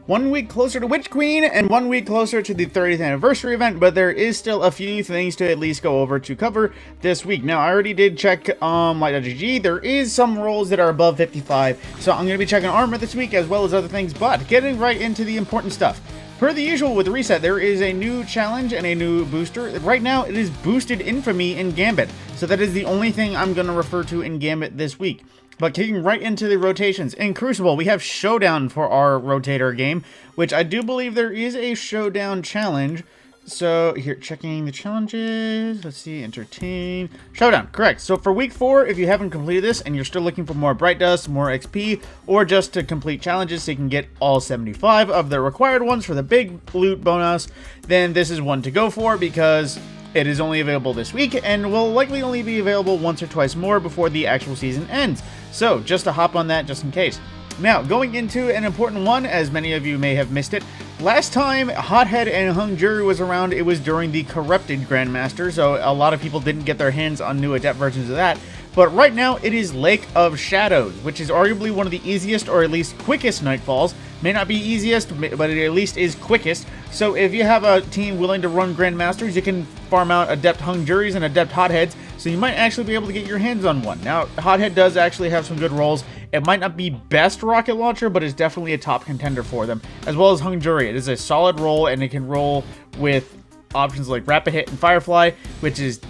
1 week closer to Witch Queen and 1 week closer to the 30th anniversary event, but there is still a few things to at least go over to cover this week. Now, I already did check Light.gg. There is some rolls that are above 55, so I'm going to be checking armor this week as well as other things, but getting right into the important stuff. Per the usual with the reset, there is a new challenge and a new booster. Right now, it is boosted infamy in Gambit, so that is the only thing I'm going to refer to in Gambit this week. But kicking right into the rotations, in Crucible, we have Showdown for our rotator game, which I do believe there is a Showdown challenge. So, here, checking the challenges, let's see, Entertain, Showdown, correct. So for week 4, if you haven't completed this and you're still looking for more Bright Dust, more XP, or just to complete challenges so you can get all 75 of the required ones for the big loot bonus, then this is one to go for because it is only available this week and will likely only be available once or twice more before the actual season ends. So, just to hop on that just in case. Now, going into an important one, as many of you may have missed it, last time Hothead and Hung Jury was around, it was during the Corrupted Grandmaster, so a lot of people didn't get their hands on new Adept versions of that. But right now, it is Lake of Shadows, which is arguably one of the easiest or at least quickest Nightfalls. May not be easiest, but it at least is quickest. So if you have a team willing to run Grandmasters, you can farm out Adept Hung Juries and Adept Hotheads, so you might actually be able to get your hands on one. Now, Hothead does actually have some good rolls. It might not be best rocket launcher, but it's definitely a top contender for them, as well as Hung Jury. It is a solid roll, and it can roll with options like Rapid Hit and Firefly, which is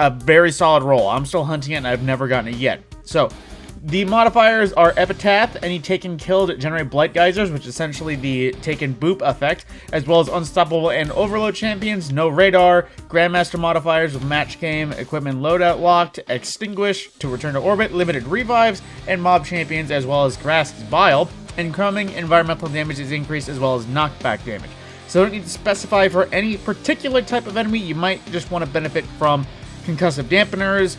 a very solid roll. I'm still hunting it, and I've never gotten it yet. So, the modifiers are Epitaph, any taken killed generate Blight Geysers, which is essentially the taken boop effect, as well as Unstoppable and Overload champions, no radar, Grandmaster modifiers with match game, equipment loadout locked, extinguish to return to orbit, limited revives, and mob champions, as well as Grass's Bile. Incoming environmental damage is increased, as well as knockback damage. So don't need to specify for any particular type of enemy. You might just want to benefit from concussive dampeners,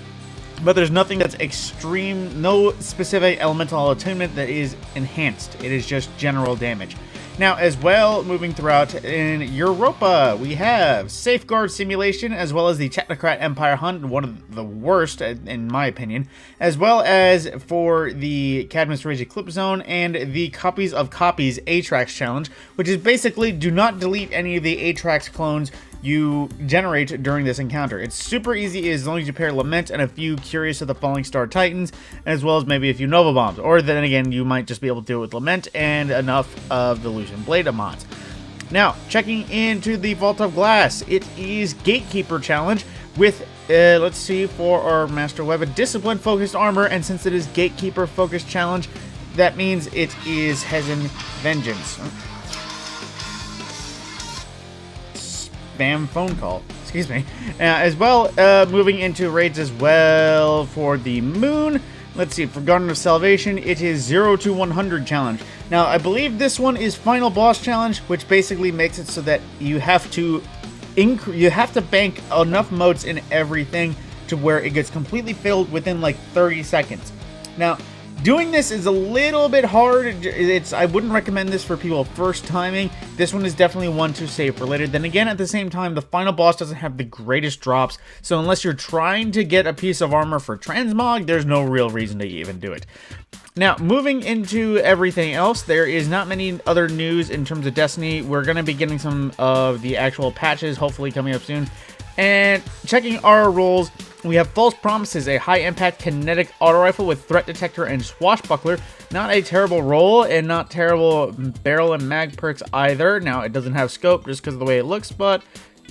but there's nothing that's extreme, no specific elemental attunement that is enhanced. It is just general damage. Now, as well, moving throughout in Europa, we have Safeguard Simulation, as well as the Technocrat Empire Hunt, one of the worst, in my opinion, as well as for the Cadmus Rage Eclipse Zone and the Copies of Copies Atrax Challenge, which is basically do not delete any of the Atrax clones you generate during this encounter. It's super easy as long as you pair Lament and a few Curious of the Falling Star Titans, as well as maybe a few Nova Bombs. Or then again, you might just be able to do it with Lament and enough of the Lucian Blade mods. Now, checking into the Vault of Glass, it is Gatekeeper Challenge with, let's see, for our Master Weapon, Discipline Focused Armor, and since it is Gatekeeper Focused Challenge, that means it is Hezen Vengeance. Spam phone call, excuse me. As well, moving into raids as well for the Moon. Let's see, for Garden of Salvation, it is 0 to 100 challenge. Now, I believe this one is Final Boss Challenge, which basically makes it so that you have to bank enough motes in everything to where it gets completely filled within like 30 seconds. Now, doing this is a little bit hard. I wouldn't recommend this for people first timing. This one is definitely one to save for later. Then again, at the same time, the final boss doesn't have the greatest drops. So unless you're trying to get a piece of armor for transmog, there's no real reason to even do it. Now, moving into everything else, there is not many other news in terms of Destiny. We're going to be getting some of the actual patches, hopefully coming up soon. And checking our rolls, we have False Promises, a high-impact kinetic auto rifle with threat detector and swashbuckler. Not a terrible roll, and not terrible barrel and mag perks either. Now, it doesn't have scope just because of the way it looks, but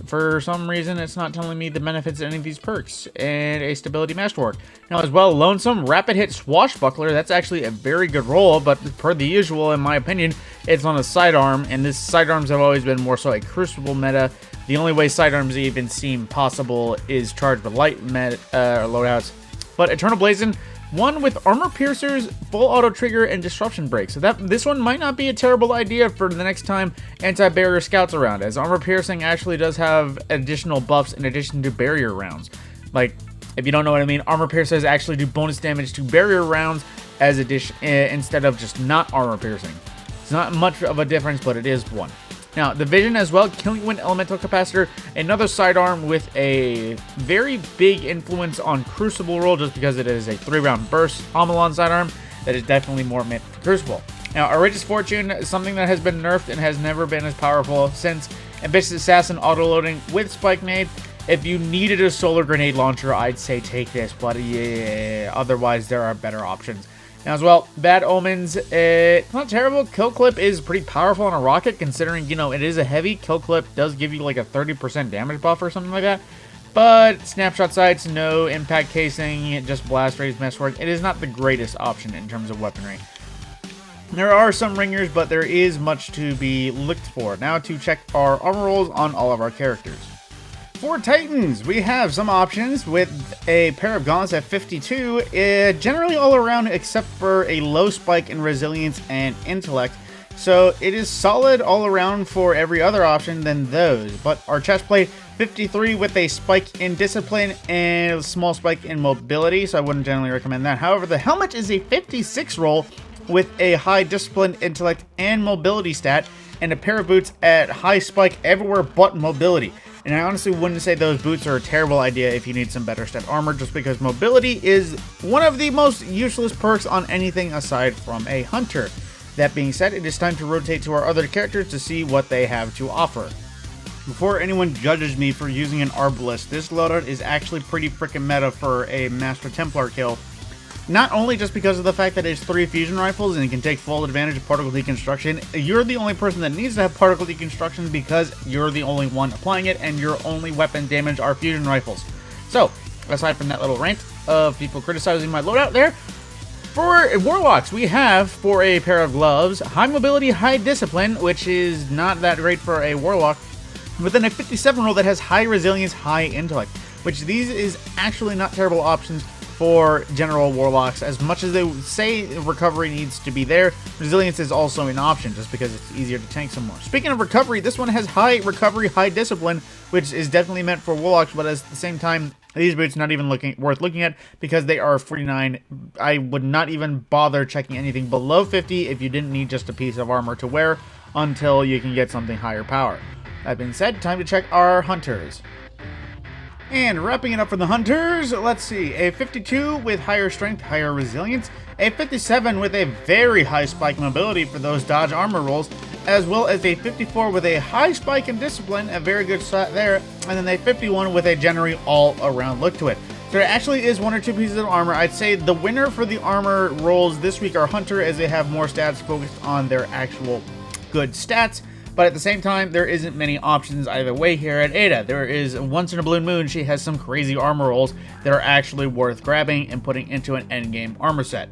for some reason, it's not telling me the benefits of any of these perks. And a stability masterwork. Now, as well, Lonesome, rapid hit swashbuckler. That's actually a very good roll, but per the usual, in my opinion, it's on a sidearm, and this sidearms have always been more so a Crucible meta. The only way sidearms even seem possible is charged with light loadouts. But Eternal Blazon, one with armor piercers, full auto trigger, and disruption break. So this one might not be a terrible idea for the next time anti-barrier scouts around, as armor piercing actually does have additional buffs in addition to barrier rounds. Like, if you don't know what I mean, armor piercers actually do bonus damage to barrier rounds as instead of just not armor piercing. It's not much of a difference, but it is one. Now, the Vision as well, Killing Wind Elemental Capacitor, another sidearm with a very big influence on Crucible roll just because it is a 3-round burst Amalon sidearm that is definitely more meant for Crucible. Now, Outrageous Fortune is something that has been nerfed and has never been as powerful since Ambitious Assassin autoloading with Spike Nade. If you needed a solar grenade launcher, I'd say take this, but yeah, otherwise there are better options. Now as well, Bad Omens, it's not terrible. Kill Clip is pretty powerful on a rocket, considering, you know, it is a heavy. Kill Clip does give you like a 30% damage buff or something like that. But Snapshot Sights, no impact casing, just blast radius mesh sword. It is not the greatest option in terms of weaponry. There are some ringers, but there is much to be looked for. Now to check our armor rolls on all of our characters. For Titans, we have some options with a pair of gauntlets at 52, generally all around except for a low spike in resilience and intellect. So it is solid all around for every other option than those. But our chest plate, 53 with a spike in discipline and a small spike in mobility, so I wouldn't generally recommend that. However, the helmet is a 56 roll with a high discipline, intellect, and mobility stat, and a pair of boots at high spike everywhere but mobility. And I honestly wouldn't say those boots are a terrible idea if you need some better stat armor, just because mobility is one of the most useless perks on anything aside from a hunter. That being said, it is time to rotate to our other characters to see what they have to offer. Before anyone judges me for using an Arbalist, this loadout is actually pretty freaking meta for a Master Templar kill. Not only just because of the fact that it's 3 fusion rifles and it can take full advantage of particle deconstruction, you're the only person that needs to have particle deconstruction because you're the only one applying it and your only weapon damage are fusion rifles. So, aside from that little rant of people criticizing my loadout there, for Warlocks, we have, for a pair of gloves, high mobility, high discipline, which is not that great for a Warlock, but then a 57 roll that has high resilience, high intellect, which these is actually not terrible options for general Warlocks. As much as they say recovery needs to be there, resilience is also an option just because it's easier to tank some more. Speaking of recovery, this one has high recovery, high discipline, which is definitely meant for Warlocks, but at the same time, these boots not even worth looking at because they are 49. I would not even bother checking anything below 50 if you didn't need just a piece of armor to wear until you can get something higher power. That being said, time to check our hunters. And wrapping it up for the hunters, let's see, a 52 with higher strength, higher resilience, a 57 with a very high spike mobility for those dodge armor rolls, as well as a 54 with a high spike in discipline, a very good stat there, and then a 51 with a generally all-around look to it. So there actually is 1 or 2 pieces of armor. I'd say the winner for the armor rolls this week are Hunter, as they have more stats focused on their actual good stats. But at the same time, there isn't many options either way here at Ada. There is once in a blue moon, she has some crazy armor rolls that are actually worth grabbing and putting into an endgame armor set.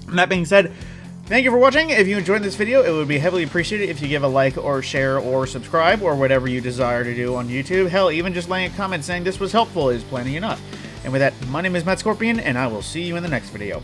And that being said, thank you for watching. If you enjoyed this video, it would be heavily appreciated if you give a like or share or subscribe or whatever you desire to do on YouTube. Hell, even just laying a comment saying this was helpful is plenty enough. And with that, my name is Matt Scorpion, and I will see you in the next video.